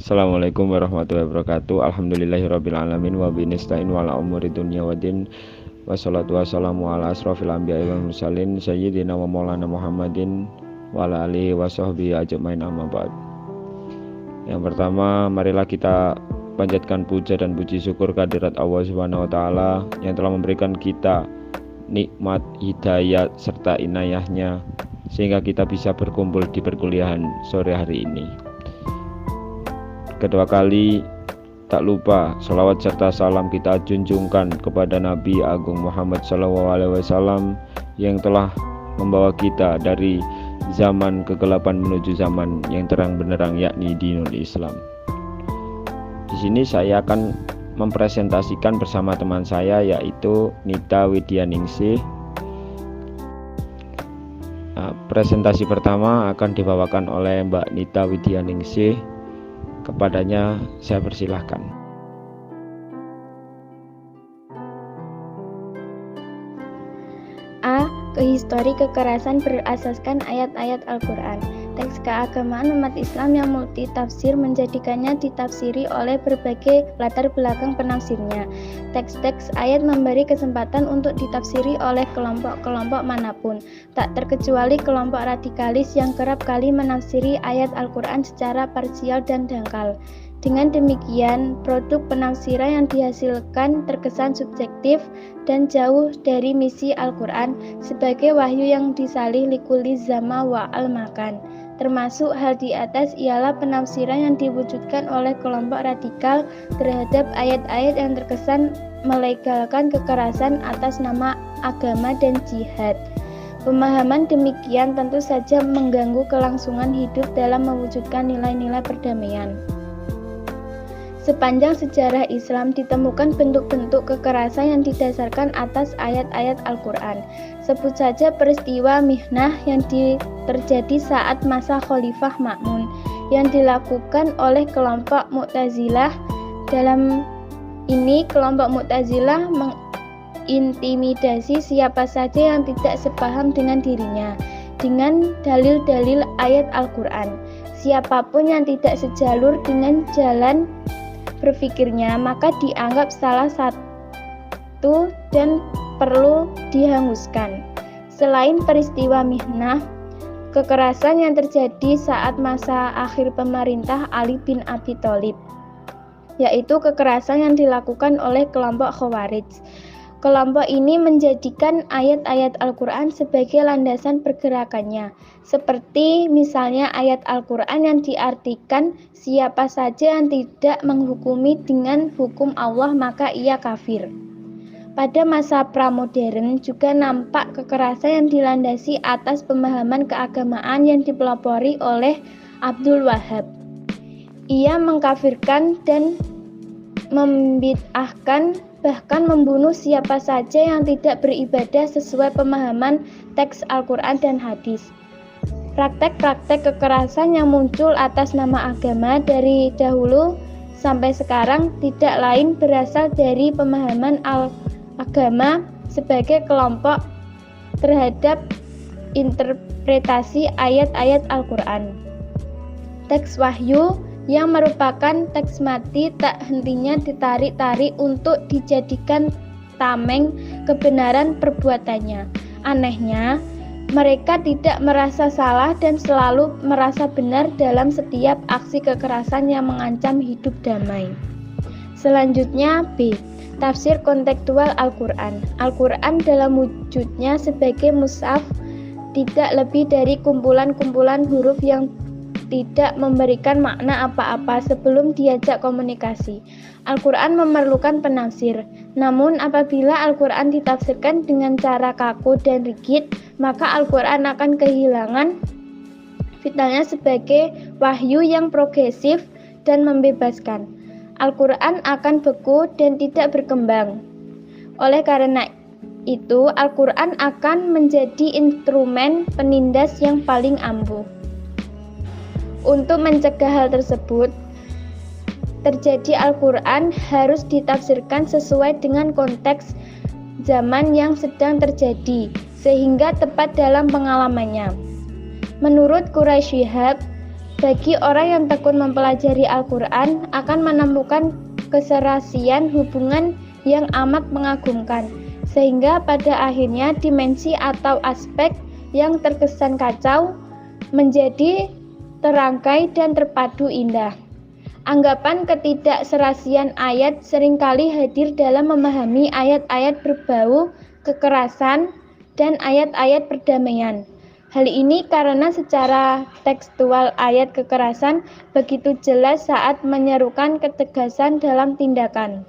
Assalamualaikum warahmatullahi wabarakatuh. Alhamdulillahirabbil alamin wa binasta'in wala umuri dunya waddin. Wassalatu wassalamu ala asrofil anbiya'i wal mursalin sayyidina wa maulana Muhammadin wa ala alihi wa sahbihi ajmain, amma ba'd. Yang pertama, marilah kita panjatkan puja dan puji syukur kehadirat Allah Subhanahu wa taala yang telah memberikan kita nikmat, hidayah serta inayahnya sehingga kita bisa berkumpul di perkuliahan sore hari ini. Kedua kali, tak lupa salawat serta salam kita junjungkan kepada Nabi Agung Muhammad SAW yang telah membawa kita dari zaman kegelapan menuju zaman yang terang benderang, yakni dinul Islam. Di sini saya akan mempresentasikan bersama teman saya, yaitu Nita Widyaningsih. Presentasi pertama akan dibawakan oleh Mbak Nita Widyaningsih. Kepadanya saya persilahkan. A. Histori kekerasan berasaskan ayat-ayat Al-Quran. Teks keagamaan umat Islam yang multitafsir menjadikannya ditafsiri oleh berbagai latar belakang penafsirnya. Teks-teks ayat memberi kesempatan untuk ditafsiri oleh kelompok-kelompok manapun, tak terkecuali kelompok radikalis yang kerap kali menafsiri ayat Al-Quran secara parsial dan dangkal. Dengan demikian, produk penafsiran yang dihasilkan terkesan subjektif dan jauh dari misi Al-Quran sebagai wahyu yang disalih likuli zama wa al-makan. Termasuk hal di atas ialah penafsiran yang diwujudkan oleh kelompok radikal terhadap ayat-ayat yang terkesan melegalkan kekerasan atas nama agama dan jihad. Pemahaman demikian tentu saja mengganggu kelangsungan hidup dalam mewujudkan nilai-nilai perdamaian. Sepanjang sejarah Islam ditemukan bentuk-bentuk kekerasan yang didasarkan atas ayat-ayat Al-Quran. Sebut saja peristiwa Mihnah yang terjadi saat masa Khalifah Ma'mun yang dilakukan oleh kelompok Mu'tazilah. Dalam ini kelompok Mu'tazilah mengintimidasi siapa saja yang tidak sepaham dengan dirinya dengan dalil-dalil ayat Al-Quran. Siapapun yang tidak sejalur dengan jalan berpikirnya maka dianggap salah satu dan perlu dihanguskan. Selain peristiwa Mihnah, kekerasan yang terjadi saat masa akhir pemerintah Ali bin Abi Thalib, yaitu kekerasan yang dilakukan oleh kelompok Khawarij. Kelompok ini menjadikan ayat-ayat Al-Quran sebagai landasan pergerakannya, seperti misalnya ayat Al-Quran yang diartikan siapa saja yang tidak menghukumi dengan hukum Allah maka ia kafir. Pada masa pramodern juga nampak kekerasan yang dilandasi atas pemahaman keagamaan yang dipelopori oleh Abdul Wahab. Ia mengkafirkan dan membid'ahkan, bahkan membunuh siapa saja yang tidak beribadah sesuai pemahaman teks Al-Quran dan hadis. Praktek-praktek kekerasan yang muncul atas nama agama dari dahulu sampai sekarang tidak lain berasal dari pemahaman agama sebagai kelompok terhadap interpretasi ayat-ayat Al-Quran. Teks wahyu yang merupakan teks mati tak hentinya ditarik-tarik untuk dijadikan tameng kebenaran perbuatannya. Anehnya, mereka tidak merasa salah dan selalu merasa benar dalam setiap aksi kekerasan yang mengancam hidup damai. Selanjutnya B. Tafsir kontekstual Al-Quran. Al-Quran dalam wujudnya sebagai mushaf tidak lebih dari kumpulan-kumpulan huruf yang tidak memberikan makna apa-apa sebelum diajak komunikasi. Al-Quran memerlukan penafsir. Namun apabila Al-Quran ditafsirkan dengan cara kaku dan rigid, maka Al-Quran akan kehilangan vitalnya sebagai wahyu yang progresif dan membebaskan. Al-Quran akan beku dan tidak berkembang. Oleh karena itu, Al-Quran akan menjadi instrumen penindas yang paling ampuh. Untuk mencegah hal tersebut terjadi, Al-Quran harus ditafsirkan sesuai dengan konteks zaman yang sedang terjadi, sehingga tepat dalam pengalamannya. Menurut Quraisy Shihab, Bagi orang yang tekun mempelajari Al-Quran akan menemukan keserasian hubungan yang amat mengagumkan, sehingga pada akhirnya dimensi atau aspek yang terkesan kacau menjadi terangkai dan terpadu indah. Anggapan ketidakserasian ayat seringkali hadir dalam memahami ayat-ayat berbau kekerasan dan ayat-ayat perdamaian. Hal ini karena secara tekstual ayat kekerasan begitu jelas saat menyerukan ketegasan dalam tindakan.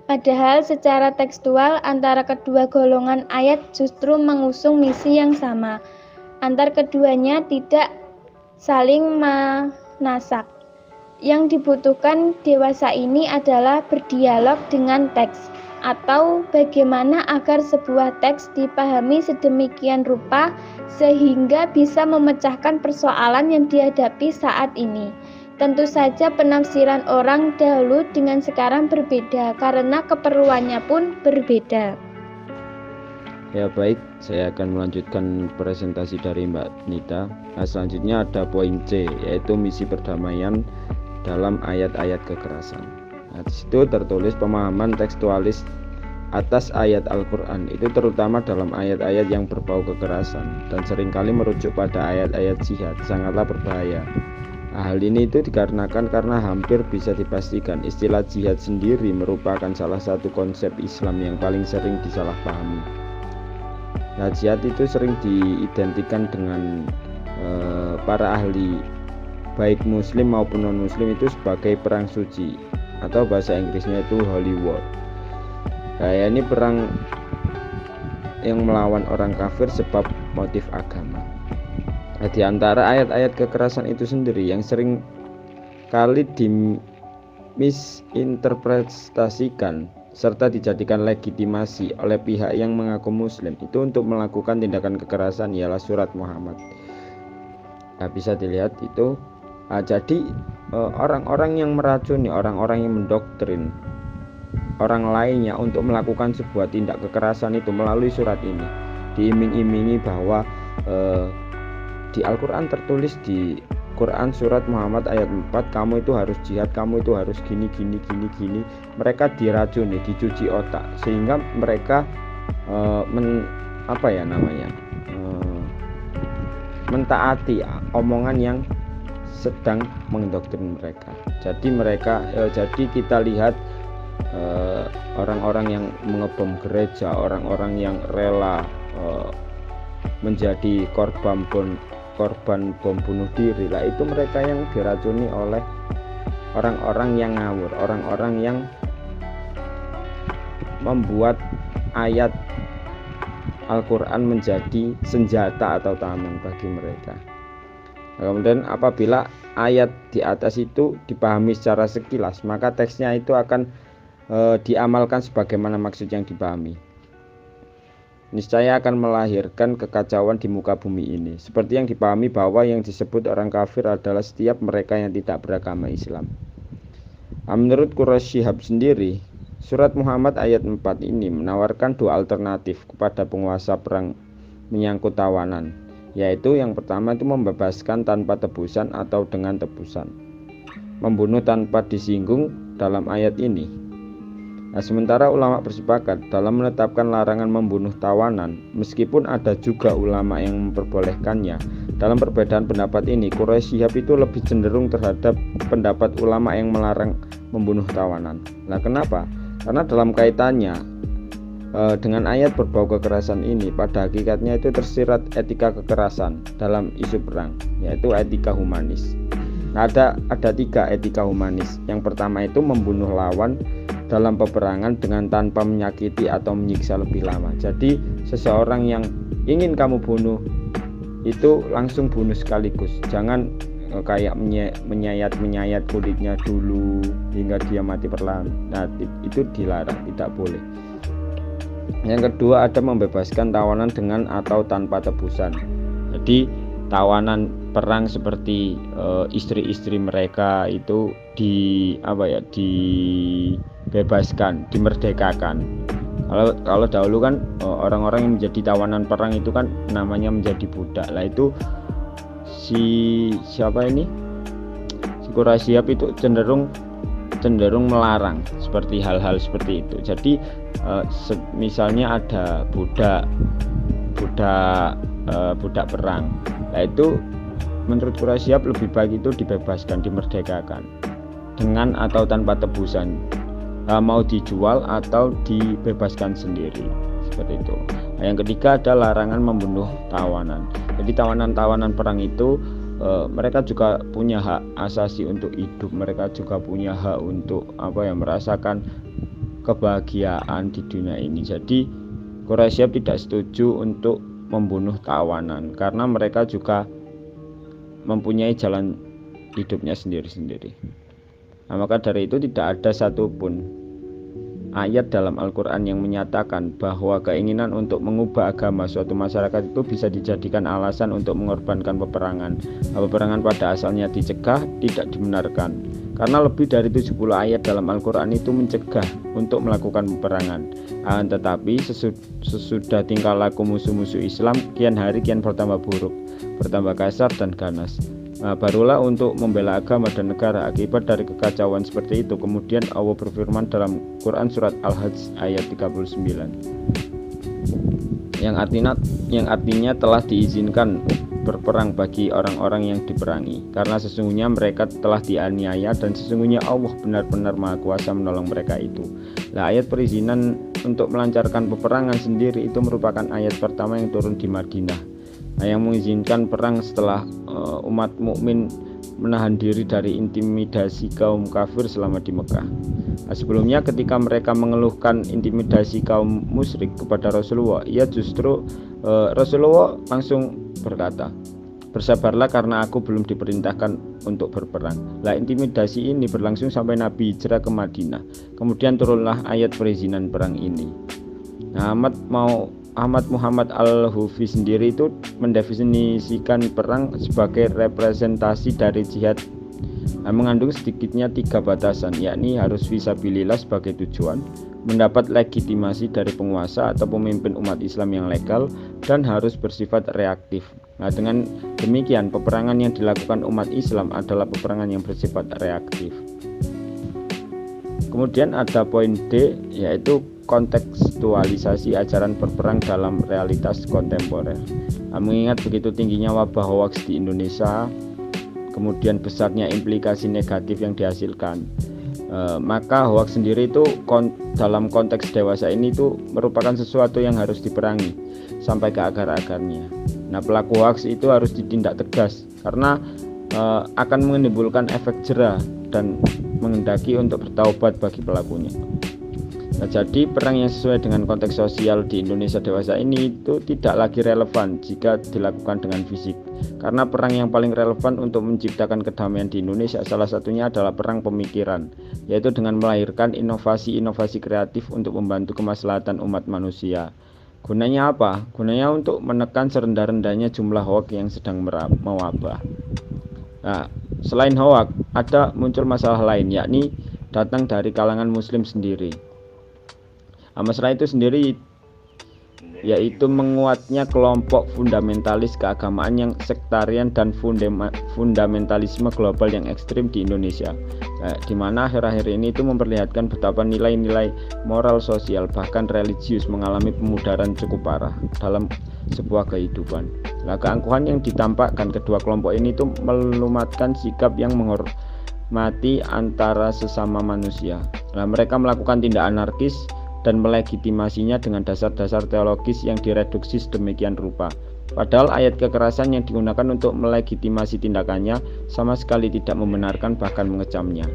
Padahal secara tekstual antara kedua golongan ayat justru mengusung misi yang sama. Antar keduanya tidak saling menasak. Yang dibutuhkan dewasa ini adalah berdialog dengan teks, atau bagaimana agar sebuah teks dipahami sedemikian rupa sehingga bisa memecahkan persoalan yang dihadapi saat ini. Tentu saja penafsiran orang dahulu dengan sekarang berbeda karena keperluannya pun berbeda. Ya baik, saya akan melanjutkan presentasi dari Mbak Nita. Nah, selanjutnya ada poin C, yaitu misi perdamaian dalam ayat-ayat kekerasan. Nah, di situ tertulis pemahaman tekstualis atas ayat Al-Quran itu terutama dalam ayat-ayat yang berbau kekerasan dan seringkali merujuk pada ayat-ayat jihad sangatlah berbahaya. Nah, hal ini itu dikarenakan karena hampir bisa dipastikan istilah jihad sendiri merupakan salah satu konsep Islam yang paling sering disalahpahami. Nah, jihad itu sering diidentikan dengan para ahli baik muslim maupun non muslim itu sebagai perang suci atau bahasa Inggrisnya itu holy war. Nah, ini perang yang melawan orang kafir sebab motif agama. Nah, di antara ayat-ayat kekerasan itu sendiri yang sering kali dimisinterpretasikan serta dijadikan legitimasi oleh pihak yang mengaku muslim itu untuk melakukan tindakan kekerasan ialah surat Muhammad. Nah, bisa dilihat itu. Jadi orang-orang yang meracuni, orang-orang yang mendoktrin orang lainnya untuk melakukan sebuah tindak kekerasan itu melalui surat ini diiming-imingi bahwa di Al-Quran tertulis di Quran surat Muhammad ayat 4 kamu itu harus jihad, kamu itu harus gini. Mereka diracuni, dicuci otak sehingga mereka mentaati omongan yang sedang mendoktrin mereka. Jadi kita lihat orang-orang yang mengebom gereja, orang-orang yang rela menjadi korban bom bunuh diri lah, itu mereka yang diracuni oleh orang-orang yang ngawur, orang-orang yang membuat ayat Al-Quran menjadi senjata atau tameng bagi mereka. Kemudian apabila ayat di atas itu dipahami secara sekilas, maka teksnya itu akan diamalkan sebagaimana maksud yang dipahami. Niscaya akan melahirkan kekacauan di muka bumi ini. Seperti yang dipahami bahwa yang disebut orang kafir adalah setiap mereka yang tidak beragama Islam. Menurut Quraisy Shihab sendiri, surat Muhammad ayat 4 ini menawarkan dua alternatif kepada penguasa perang menyangkut tawanan, yaitu yang pertama itu membebaskan tanpa tebusan atau dengan tebusan, membunuh tanpa disinggung dalam ayat ini. Nah, sementara ulama bersepakat dalam menetapkan larangan membunuh tawanan, meskipun ada juga ulama yang memperbolehkannya. Dalam perbedaan pendapat ini, Quraisy Shihab itu lebih cenderung terhadap pendapat ulama yang melarang membunuh tawanan. Nah, kenapa? Karena dalam kaitannya dengan ayat berbau kekerasan ini, pada hakikatnya itu tersirat etika kekerasan dalam isu perang, yaitu etika humanis. Nah, ada tiga etika humanis. Yang pertama itu membunuh lawan dalam peperangan dengan tanpa menyakiti atau menyiksa lebih lama. Jadi seseorang yang ingin kamu bunuh itu langsung bunuh sekaligus. Jangan kayak menyayat kulitnya dulu hingga dia mati perlahan. Nah, itu dilarang, tidak boleh. Yang kedua ada membebaskan tawanan dengan atau tanpa tebusan. Jadi tawanan perang seperti istri-istri mereka itu dibebaskan, dimerdekakan. Kalau dahulu kan orang-orang yang menjadi tawanan perang itu kan namanya menjadi budak. Lah itu si siapa ini, si Quraisy itu cenderung melarang seperti hal-hal seperti itu. Jadi misalnya ada budak perang, nah itu menurut Quraisy lebih baik itu dibebaskan, dimerdekakan dengan atau tanpa tebusan, mau dijual atau dibebaskan sendiri, seperti itu. Nah, yang ketiga ada larangan membunuh tawanan. Jadi tawanan-tawanan perang itu mereka juga punya hak asasi untuk hidup, mereka juga punya hak untuk merasakan kebahagiaan di dunia ini. Jadi Quraisy tidak setuju untuk membunuh tawanan karena mereka juga mempunyai jalan hidupnya sendiri-sendiri. Nah, maka dari itu tidak ada satupun ayat dalam Al-Quran yang menyatakan bahwa keinginan untuk mengubah agama suatu masyarakat itu bisa dijadikan alasan untuk mengorbankan peperangan. Nah, peperangan pada asalnya dicegah, tidak dibenarkan. Karena lebih dari 70 ayat dalam Al-Quran itu mencegah untuk melakukan peperangan. Tetapi sesudah tingkah laku musuh-musuh Islam kian hari kian bertambah buruk, bertambah kasar dan ganas. Barulah untuk membela agama dan negara akibat dari kekacauan seperti itu. Kemudian Allah berfirman dalam Quran surat Al-Hajj ayat 39 yang artinya telah diizinkan berperang bagi orang-orang yang diperangi, karena sesungguhnya mereka telah dianiaya dan sesungguhnya Allah benar-benar Maha Kuasa menolong mereka itu. Nah, ayat perizinan untuk melancarkan peperangan sendiri itu merupakan ayat pertama yang turun di Madinah. Nah, yang mengizinkan perang setelah umat mukmin menahan diri dari intimidasi kaum kafir selama di Mekah. Nah, sebelumnya ketika mereka mengeluhkan intimidasi kaum musyrik kepada Rasulullah, Rasulullah langsung berkata, "Bersabarlah karena aku belum diperintahkan untuk berperang." Lah, intimidasi ini berlangsung sampai Nabi hijrah ke Madinah. Kemudian turunlah ayat perizinan perang ini. Nah, Ahmad Muhammad Al-Hufi sendiri itu mendefinisikan perang sebagai representasi dari jihad, mengandung sedikitnya 3 batasan, yakni harus fisabilillah sebagai tujuan, mendapat legitimasi dari penguasa atau pemimpin umat Islam yang legal, dan harus bersifat reaktif. Nah, dengan demikian peperangan yang dilakukan umat Islam adalah peperangan yang bersifat reaktif. Kemudian ada poin D, yaitu kontekstualisasi ajaran berperang dalam realitas kontemporer. Mengingat begitu tingginya wabah hoaks di Indonesia, kemudian besarnya implikasi negatif yang dihasilkan, maka hoaks sendiri itu dalam konteks dewasa ini itu merupakan sesuatu yang harus diperangi sampai ke akar-akarnya. Nah, pelaku hoaks itu harus ditindak tegas karena akan menimbulkan efek jera dan menghendaki untuk bertaubat bagi pelakunya. Nah, jadi perang yang sesuai dengan konteks sosial di Indonesia dewasa ini itu tidak lagi relevan jika dilakukan dengan fisik, karena perang yang paling relevan untuk menciptakan kedamaian di Indonesia salah satunya adalah perang pemikiran, yaitu dengan melahirkan inovasi-inovasi kreatif untuk membantu kemaslahatan umat manusia. Gunanya apa? Gunanya untuk menekan serendah-rendahnya jumlah hoaks yang sedang mewabah. Nah, selain hoaks ada muncul masalah lain, yakni datang dari kalangan muslim sendiri. Masalah itu sendiri yaitu menguatnya kelompok fundamentalis keagamaan yang sektarian dan fundamentalisme global yang ekstrim di Indonesia, di mana akhir-akhir ini itu memperlihatkan betapa nilai-nilai moral, sosial, bahkan religius mengalami pemudaran cukup parah dalam sebuah kehidupan. Nah, keangkuhan yang ditampakkan kedua kelompok ini itu melumatkan sikap yang menghormati antara sesama manusia. Nah, mereka melakukan tindak anarkis dan melegitimasinya dengan dasar-dasar teologis yang direduksi sedemikian rupa. Padahal ayat kekerasan yang digunakan untuk melegitimasi tindakannya sama sekali tidak membenarkan, bahkan mengecamnya.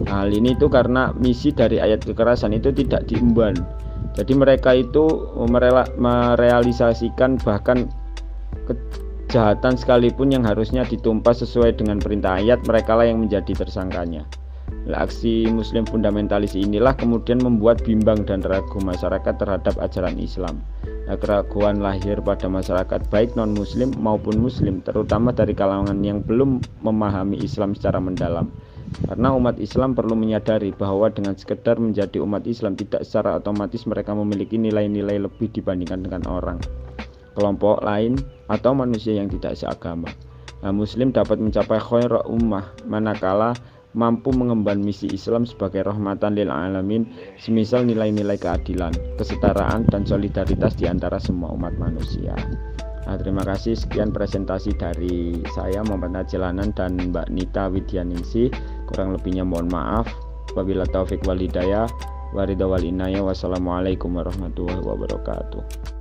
Hal ini itu karena misi dari ayat kekerasan itu tidak diemban. Jadi mereka itu merealisasikan bahkan kejahatan sekalipun yang harusnya ditumpas sesuai dengan perintah ayat, merekalah yang menjadi tersangkanya. Aksi muslim fundamentalis inilah kemudian membuat bimbang dan ragu masyarakat terhadap ajaran Islam. Keraguan lahir pada masyarakat baik non-muslim maupun muslim, terutama dari kalangan yang belum memahami Islam secara mendalam. Karena umat Islam perlu menyadari bahwa dengan sekedar menjadi umat Islam tidak secara otomatis mereka memiliki nilai-nilai lebih dibandingkan dengan orang, kelompok lain, atau manusia yang tidak seagama. Muslim dapat mencapai khairul ummah manakala mampu mengemban misi Islam sebagai rahmatan lil alamin, semisal nilai-nilai keadilan, kesetaraan, dan solidaritas di antara semua umat manusia. Terima kasih, sekian presentasi dari saya Muhammad Najelanan dan Mbak Nita Widyaningsih. Kurang lebihnya mohon maaf. Wabillahi taufik wal hidayah, waridha wal inayah. Wassalamualaikum warahmatullahi wabarakatuh.